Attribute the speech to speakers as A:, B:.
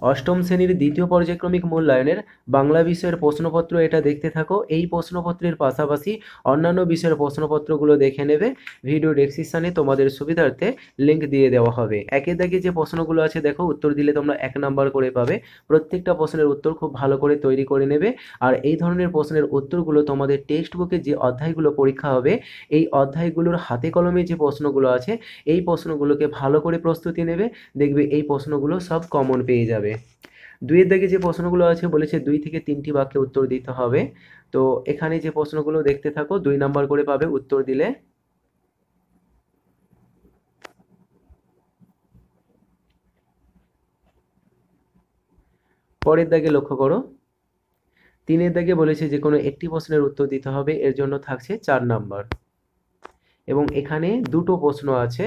A: অষ্টম শ্রেণীর দ্বিতীয় পর্যায়ক্রমিক মূল্যায়নের বাংলা বিষয়ের প্রশ্নপত্র এটা দেখতে থাকো। এই প্রশ্নপত্রের পাশাপাশি অন্যান্য বিষয়ের প্রশ্নপত্রগুলো দেখে নেবে। ভিডিও ডেসক্রিপশানে তোমাদের সুবিধার্থে লিঙ্ক দিয়ে দেওয়া হবে। একের দাগে যে প্রশ্নগুলো আছে দেখো, উত্তর দিলে তোমরা 1 নাম্বার করে পাবে। প্রত্যেকটা প্রশ্নের উত্তর খুব ভালো করে তৈরি করে নেবে। আর এই ধরনের প্রশ্নের উত্তরগুলো তোমাদের টেক্সট বুকে যে অধ্যায়গুলো পরীক্ষা হবে, এই অধ্যায়গুলোর হাতে কলমে যে প্রশ্নগুলো আছে, এই প্রশ্নগুলোকে ভালো করে প্রস্তুতি নেবে। দেখবে এই প্রশ্নগুলো সব কমন পেয়ে যাবে। 2 এর দাগে যে প্রশ্নগুলো আছে বলেছে 2 থেকে 3টি বাক্যে উত্তর দিতে হবে। তো এখানে যে প্রশ্নগুলো দেখতে থাকো, 2 নাম্বার করে পাবে উত্তর দিলে। পরের দাগে লক্ষ্য করো, 3 এর দাগে বলেছে যে কোনো একটি প্রশ্নের উত্তর দিতে হবে, এর জন্য থাকছে 4 নাম্বার। এবং এখানে দুটো প্রশ্ন আছে,